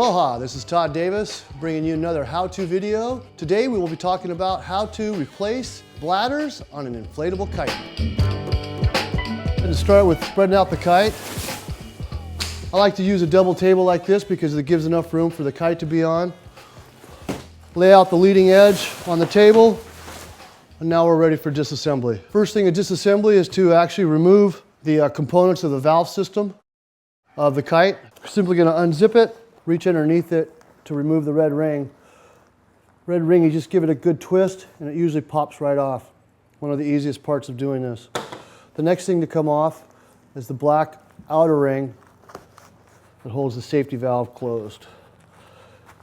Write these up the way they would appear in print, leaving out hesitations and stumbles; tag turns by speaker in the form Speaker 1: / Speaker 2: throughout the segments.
Speaker 1: Aloha, this is Todd Davis bringing you another how-to video. Today we will be talking about how to replace bladders on an inflatable kite. I'm going to start with spreading out the kite. I like to use a double table like this because it gives enough room for the kite to be on. Lay out the leading edge on the table, and now we're ready for disassembly. First thing in disassembly is to actually remove the components of the valve system of the kite. We're simply going to unzip it, reach underneath it to remove the red ring. Red ring, you just give it a good twist and it usually pops right off. One of the easiest parts of doing this. The next thing to come off is the black outer ring that holds the safety valve closed.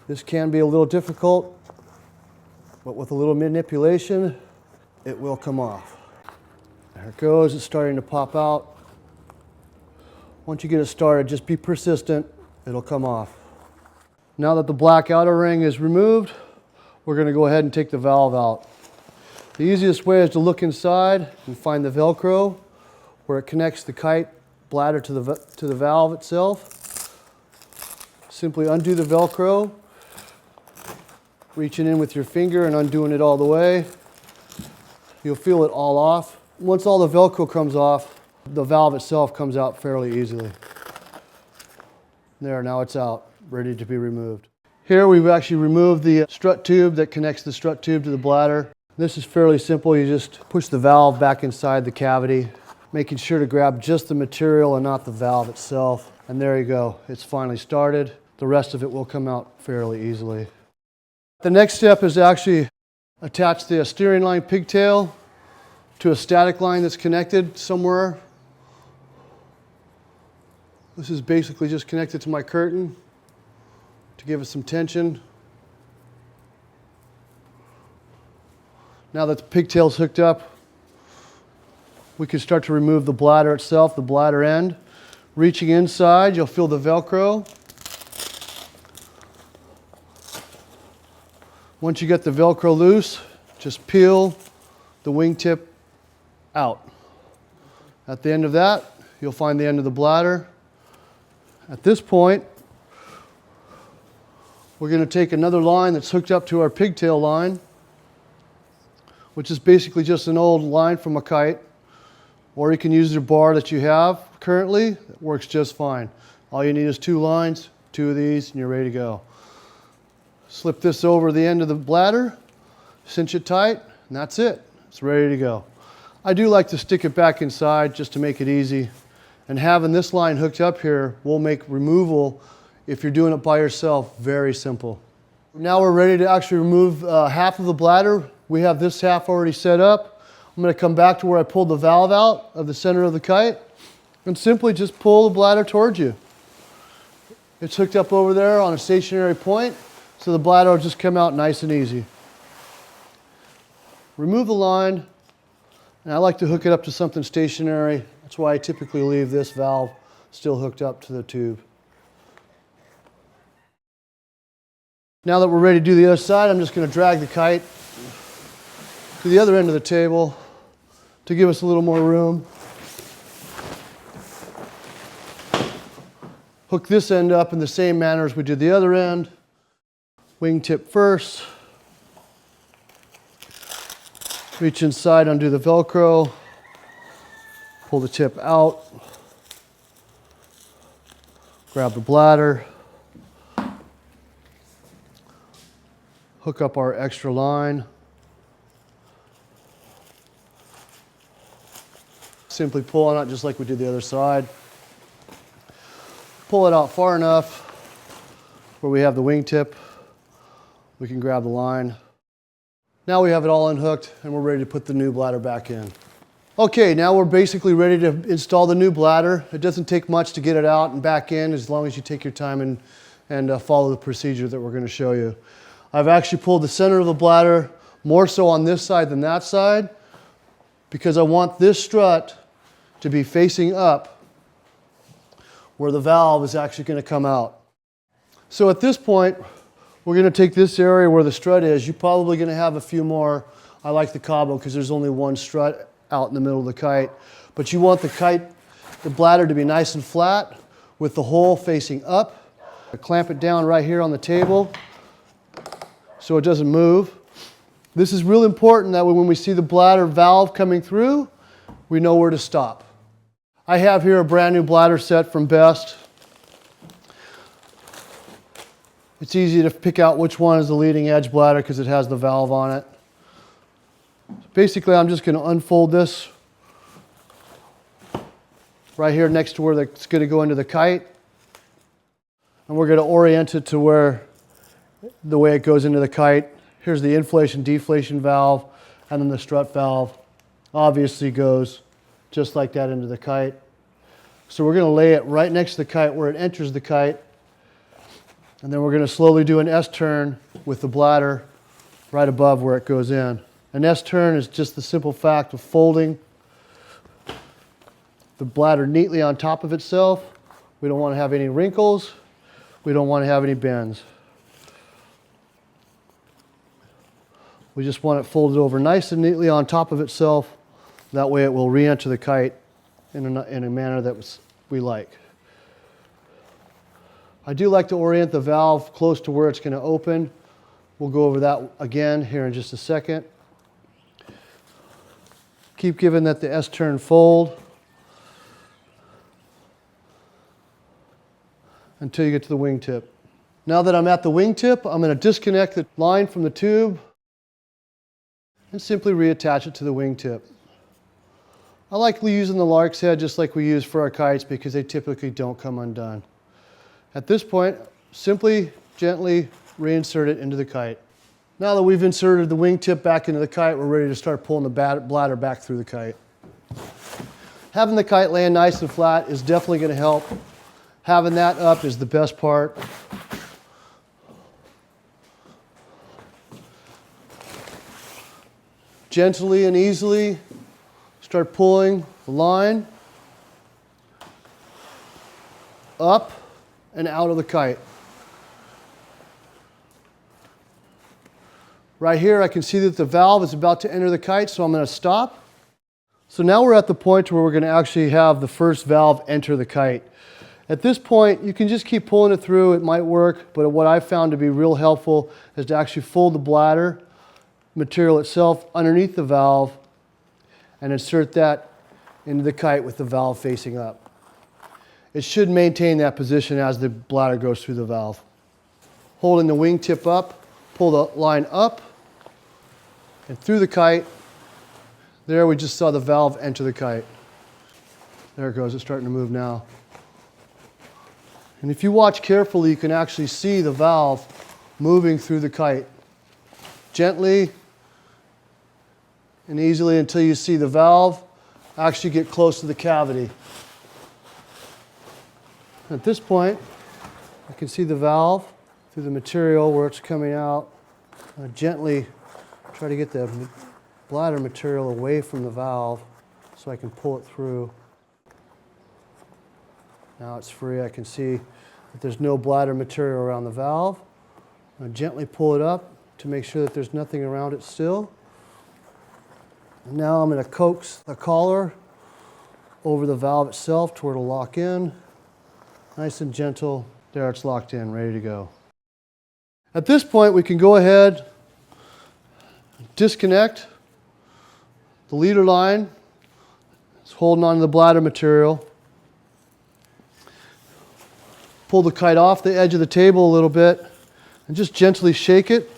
Speaker 1: This can be a little difficult, but with a little manipulation, it will come off. There it goes, it's starting to pop out. Once you get it started, just be persistent, it'll come off. Now that the black outer ring is removed, we're going to go ahead and take the valve out. The easiest way is to look inside and find the velcro where it connects the kite bladder to the valve itself. Simply undo the velcro, reaching in with your finger and undoing it all the way. You'll feel it all off. Once all the velcro comes off, the valve itself comes out fairly easily. There, now it's out, ready to be removed. Here we've actually removed the strut tube that connects the strut tube to the bladder. This is fairly simple. You just push the valve back inside the cavity, making sure to grab just the material and not the valve itself. And there you go, it's finally started. The rest of it will come out fairly easily. The next step is to actually attach the steering line pigtail to a static line that's connected somewhere. This is basically just connected to my curtain to give it some tension. Now that the pigtail's hooked up, we can start to remove the bladder itself, the bladder end. Reaching inside, you'll feel the velcro. Once you get the velcro loose, just peel the wingtip out. At the end of that, you'll find the end of the bladder. At this point, we're going to take another line that's hooked up to our pigtail line, which is basically just an old line from a kite, or you can use your bar that you have currently. It works just fine. All you need is two lines, two of these, and you're ready to go. Slip this over the end of the bladder, cinch it tight, and that's it. It's ready to go. I do like to stick it back inside just to make it easy. And having this line hooked up here will make removal, if you're doing it by yourself, very simple. Now we're ready to actually remove half of the bladder. We have this half already set up. I'm going to come back to where I pulled the valve out of the center of the kite and simply just pull the bladder towards you. It's hooked up over there on a stationary point, so the bladder will just come out nice and easy. Remove the line, and I like to hook it up to something stationary. That's why I typically leave this valve still hooked up to the tube. Now that we're ready to do the other side, I'm just going to drag the kite to the other end of the table to give us a little more room. Hook this end up in the same manner as we did the other end. Wingtip first. Reach inside, undo the velcro. Pull the tip out. Grab the bladder. Hook up our extra line. Simply pull on it just like we did the other side. Pull it out far enough where we have the wingtip. We can grab the line. Now we have it all unhooked and we're ready to put the new bladder back in. Okay, now we're basically ready to install the new bladder. It doesn't take much to get it out and back in as long as you take your time and follow the procedure that we're going to show you. I've actually pulled the center of the bladder more so on this side than that side because I want this strut to be facing up where the valve is actually going to come out. So at this point, we're going to take this area where the strut is. You're probably going to have a few more. I like the Cabo because there's only one strut out in the middle of the kite. But you want the bladder to be nice and flat with the hole facing up. Clamp it down right here on the table so it doesn't move. This is real important that when we see the bladder valve coming through, we know where to stop. I have here a brand new bladder set from Best. It's easy to pick out which one is the leading edge bladder because it has the valve on it. Basically, I'm just going to unfold this right here next to where it's going to go into the kite. And we're going to orient it to where the way it goes into the kite. Here's the inflation deflation valve, and then the strut valve obviously goes just like that into the kite. So we're going to lay it right next to the kite where it enters the kite, and then we're going to slowly do an S-turn with the bladder right above where it goes in. An S-turn is just the simple fact of folding the bladder neatly on top of itself. We don't want to have any wrinkles. We don't want to have any bends. We just want it folded over nice and neatly on top of itself. That way it will re-enter the kite in a manner that we like. I do like to orient the valve close to where it's going to open. We'll go over that again here in just a second. Keep giving that the S-turn fold until you get to the wingtip. Now that I'm at the wingtip, I'm going to disconnect the line from the tube and simply reattach it to the wingtip. I like using the lark's head just like we use for our kites because they typically don't come undone. At this point, simply, gently reinsert it into the kite. Now that we've inserted the wingtip back into the kite, we're ready to start pulling the bladder back through the kite. Having the kite laying nice and flat is definitely going to help. Having that up is the best part. Gently and easily start pulling the line up and out of the kite. Right here I can see that the valve is about to enter the kite, so I'm going to stop. So now we're at the point where we're going to actually have the first valve enter the kite. At this point, you can just keep pulling it through. It might work, but what I've found to be real helpful is to actually fold the bladder material itself underneath the valve and insert that into the kite with the valve facing up. It should maintain that position as the bladder goes through the valve. Holding the wingtip up, pull the line up and through the kite. There we just saw the valve enter the kite. There it goes, it's starting to move now. And if you watch carefully, you can actually see the valve moving through the kite. Gently and easily until you see the valve actually get close to the cavity. At this point, I can see the valve through the material where it's coming out. I gently try to get the bladder material away from the valve so I can pull it through. Now it's free. I can see that there's no bladder material around the valve. I gently pull it up to make sure that there's nothing around it still. And now I'm going to coax the collar over the valve itself to where it'll lock in. Nice and gentle. There, it's locked in, ready to go. At this point, we can go ahead, disconnect the leader line. It's holding on to the bladder material. Pull the kite off the edge of the table a little bit and just gently shake it,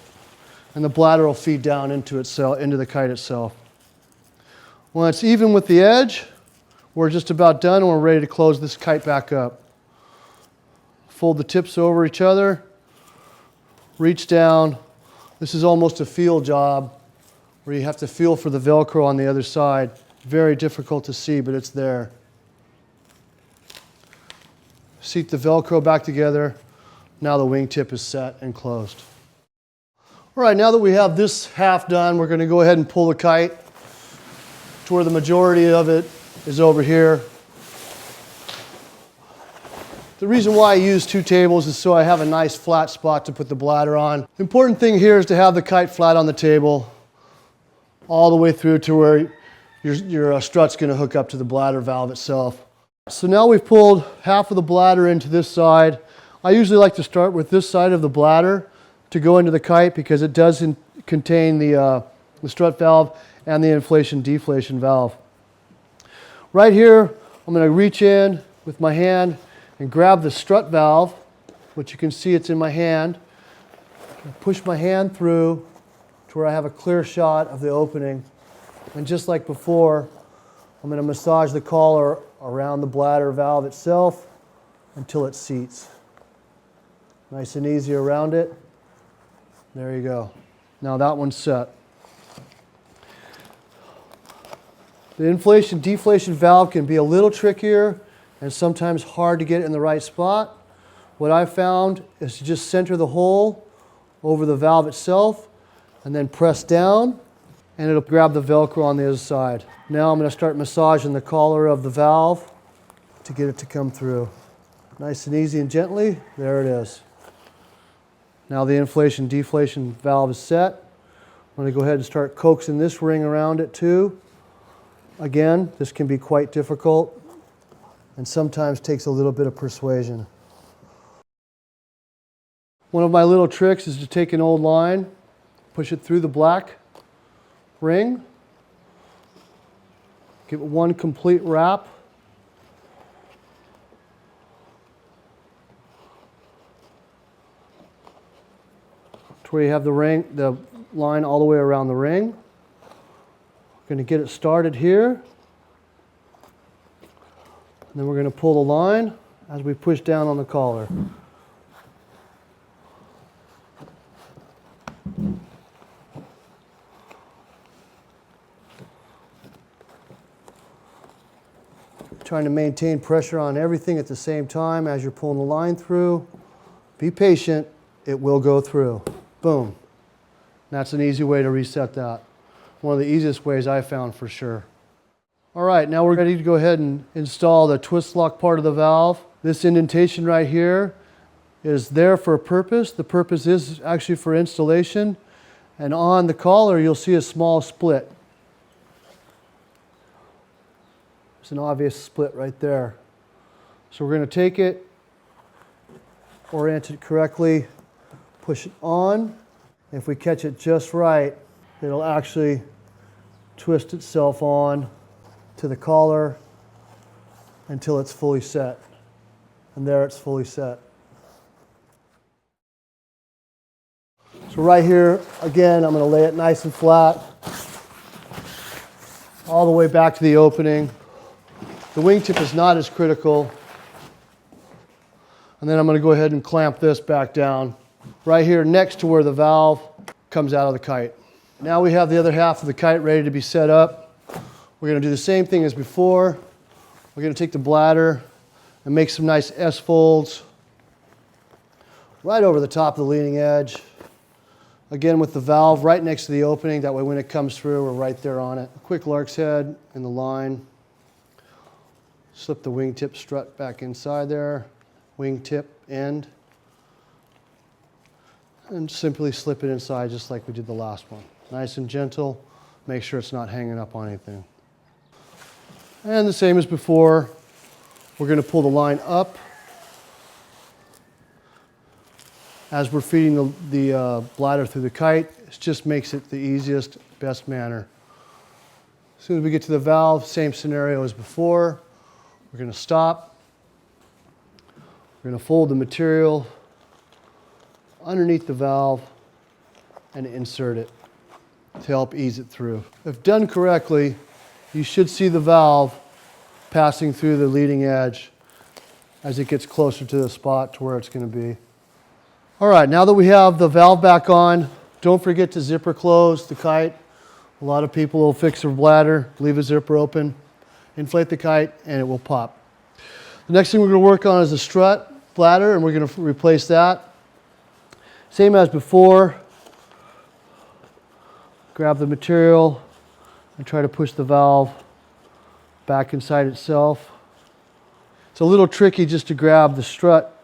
Speaker 1: and the bladder will feed down into the kite itself. When it's even with the edge, we're just about done and we're ready to close this kite back up. Fold the tips over each other, reach down. This is almost a feel job where you have to feel for the velcro on the other side. Very difficult to see, but it's there. Seat the velcro back together. Now the wingtip is set and closed. All right, now that we have this half done, we're going to go ahead and pull the kite to where the majority of it is over here. The reason why I use two tables is so I have a nice flat spot to put the bladder on. The important thing here is to have the kite flat on the table all the way through to where your strut's going to hook up to the bladder valve itself. So now we've pulled half of the bladder into this side. I usually like to start with this side of the bladder to go into the kite because it does contain the strut valve and the inflation-deflation valve. Right here, I'm going to reach in with my hand and grab the strut valve, which you can see it's in my hand. Push my hand through to where I have a clear shot of the opening. And just like before, I'm going to massage the collar around the bladder valve itself until it seats. Nice and easy around it. There you go. Now that one's set. The inflation-deflation valve can be a little trickier and sometimes hard to get in the right spot. What I found is to just center the hole over the valve itself and then press down, and it'll grab the velcro on the other side. Now I'm going to start massaging the collar of the valve to get it to come through. Nice and easy and gently. There it is. Now the inflation-deflation valve is set. I'm going to go ahead and start coaxing this ring around it too. Again, this can be quite difficult and sometimes takes a little bit of persuasion. One of my little tricks is to take an old line, push it through the black ring, give it one complete wrap, to where you have the line all the way around the ring. We're going to get it started here, and then we're going to pull the line as we push down on the collar. Trying to maintain pressure on everything at the same time as you're pulling the line through. Be patient, it will go through. Boom. That's an easy way to reset that. One of the easiest ways I found for sure. All right, now we're ready to go ahead and install the twist lock part of the valve. This indentation right here is there for a purpose. The purpose is actually for installation. And on the collar, you'll see a small split. There's an obvious split right there. So we're going to take it, orient it correctly, push it on. If we catch it just right, it'll actually twist itself on to the collar until it's fully set. And there it's fully set. So right here, again, I'm going to lay it nice and flat, all the way back to the opening. The wingtip is not as critical. And then I'm going to go ahead and clamp this back down right here next to where the valve comes out of the kite. Now we have the other half of the kite ready to be set up. We're going to do the same thing as before. We're going to take the bladder and make some nice S-folds right over the top of the leading edge. Again, with the valve right next to the opening, that way when it comes through, we're right there on it. A quick lark's head in the line. Slip the wingtip strut back inside there, wingtip end, and simply slip it inside just like we did the last one. Nice and gentle, make sure it's not hanging up on anything. And the same as before, we're going to pull the line up as we're feeding the bladder through the kite. It just makes it the easiest, best manner. As soon as we get to the valve, same scenario as before. We're going to stop. We're going to fold the material underneath the valve and insert it to help ease it through. If done correctly, you should see the valve passing through the leading edge as it gets closer to the spot to where it's going to be. All right, now that we have the valve back on, don't forget to zipper close the kite. A lot of people will fix their bladder, leave a zipper open, inflate the kite, and it will pop. The next thing we're going to work on is the strut bladder, and we're going to replace that. Same as before. Grab the material and try to push the valve back inside itself. It's a little tricky just to grab the strut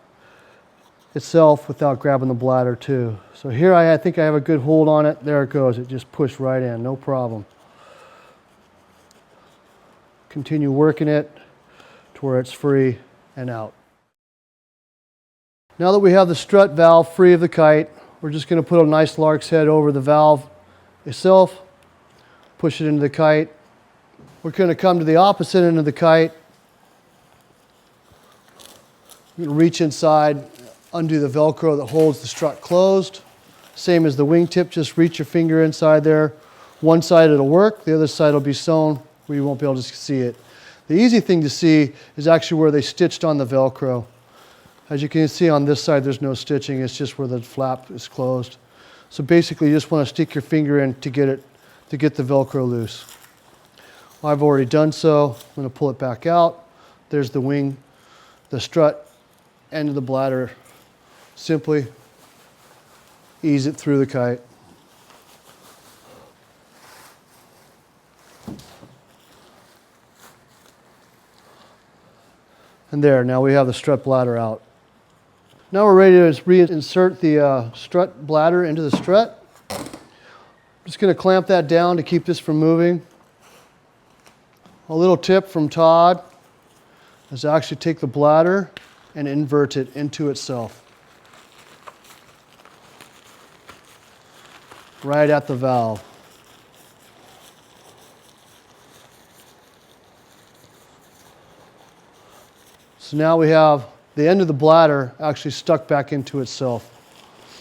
Speaker 1: itself without grabbing the bladder too. So here I think I have a good hold on it. There it goes. It just pushed right in, no problem. Continue working it to where it's free and out. Now that we have the strut valve free of the kite, we're just going to put a nice lark's head over the valve itself, push it into the kite. We're going to come to the opposite end of the kite. You're going to reach inside, undo the velcro that holds the strut closed. Same as the wingtip, just reach your finger inside there. One side it'll work, the other side will be sewn where you won't be able to see it. The easy thing to see is actually where they stitched on the velcro. As you can see on this side there's no stitching, it's just where the flap is closed. So basically you just want to stick your finger in to get the velcro loose. I've already done so. I'm going to pull it back out. There's the wing, the strut end of the bladder. Simply ease it through the kite. And there, now we have the strut bladder out. Now we're ready to reinsert the strut bladder into the strut. I'm just going to clamp that down to keep this from moving. A little tip from Todd is to actually take the bladder and invert it into itself. Right at the valve. So now we have the end of the bladder actually stuck back into itself.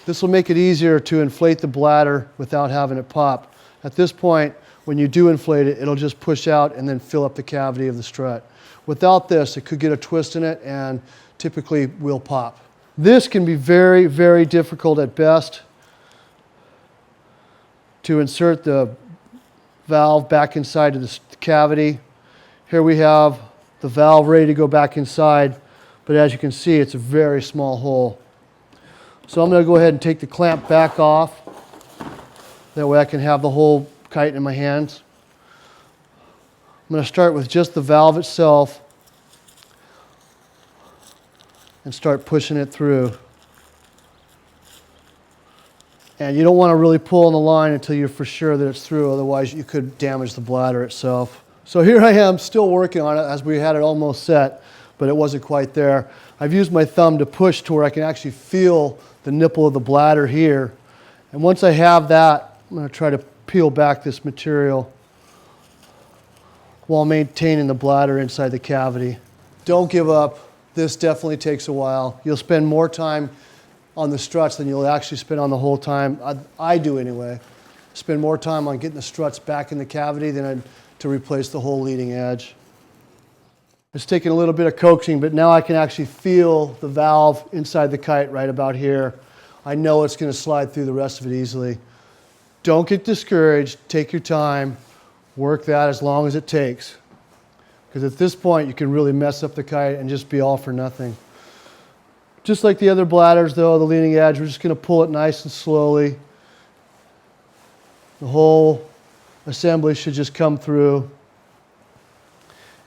Speaker 1: This will make it easier to inflate the bladder without having it pop. At this point, when you do inflate it, it'll just push out and then fill up the cavity of the strut. Without this, it could get a twist in it and typically will pop. This can be very, very difficult at best to insert the valve back inside of the cavity. Here we have the valve ready to go back inside, but as you can see, it's a very small hole. So I'm going to go ahead and take the clamp back off. That way I can have the whole kite in my hands. I'm going to start with just the valve itself and start pushing it through. And you don't want to really pull on the line until you're for sure that it's through, otherwise you could damage the bladder itself. So here I am still working on it as we had it almost set, but it wasn't quite there. I've used my thumb to push to where I can actually feel the nipple of the bladder here. And once I have that, I'm going to try to peel back this material while maintaining the bladder inside the cavity. Don't give up. This definitely takes a while. You'll spend more time on the struts than you'll actually spend on the whole time. I do anyway. Spend more time on getting the struts back in the cavity than to replace the whole leading edge. It's taken a little bit of coaxing, but now I can actually feel the valve inside the kite right about here. I know it's going to slide through the rest of it easily. Don't get discouraged. Take your time. Work that as long as it takes. Because at this point, you can really mess up the kite and just be all for nothing. Just like the other bladders, though, the leading edge, we're just going to pull it nice and slowly. The whole assembly should just come through.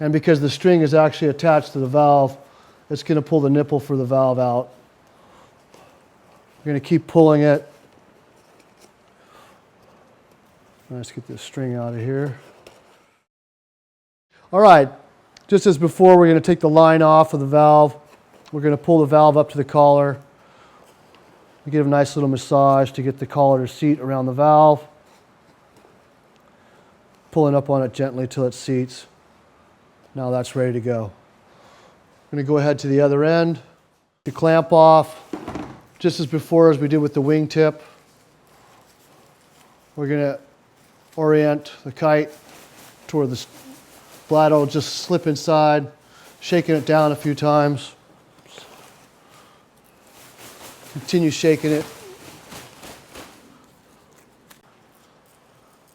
Speaker 1: And because the string is actually attached to the valve, it's going to pull the nipple for the valve out. We're going to keep pulling it. Let's get this string out of here. All right, just as before, we're going to take the line off of the valve. We're going to pull the valve up to the collar. We give a nice little massage to get the collar to seat around the valve. Pulling up on it gently till it seats. Now that's ready to go. I'm going to go ahead to the other end. The clamp off, just as before as we did with the wingtip. We're going to orient the kite toward the bladder will just slip inside, shaking it down a few times. Continue shaking it.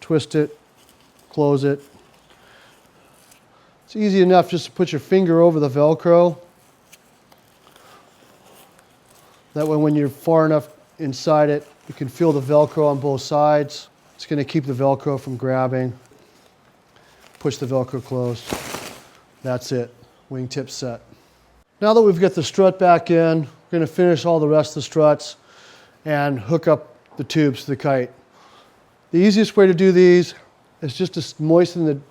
Speaker 1: Twist it, close it. It's easy enough just to put your finger over the Velcro. That way when you're far enough inside it, you can feel the Velcro on both sides. It's going to keep the Velcro from grabbing. Push the Velcro closed. That's it. Wingtip set. Now that we've got the strut back in, we're going to finish all the rest of the struts and hook up the tubes to the kite. The easiest way to do these is just to moisten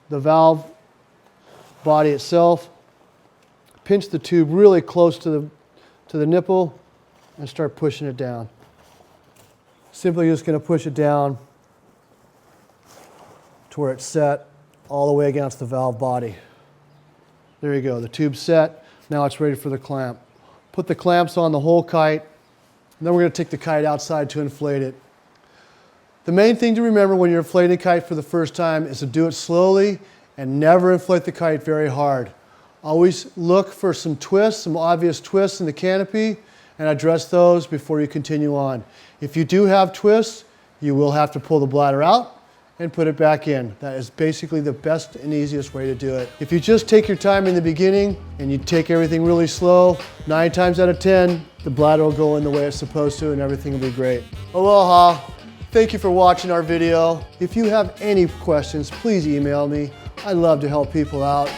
Speaker 1: the valve body itself. Pinch the tube really close to to the nipple and start pushing it down. Simply just going to push it down to where it's set all the way against the valve body. There you go, the tube's set. Now it's ready for the clamp. Put the clamps on the whole kite, and then we're going to take the kite outside to inflate it. The main thing to remember when you're inflating a kite for the first time is to do it slowly and never inflate the kite very hard. Always look for some twists, some obvious twists in the canopy, and address those before you continue on. If you do have twists, you will have to pull the bladder out and put it back in. That is basically the best and easiest way to do it. If you just take your time in the beginning and you take everything really slow, 9 times out of 10, the bladder will go in the way it's supposed to and everything will be great. Aloha. Thank you for watching our video. If you have any questions, please email me. I love to help people out.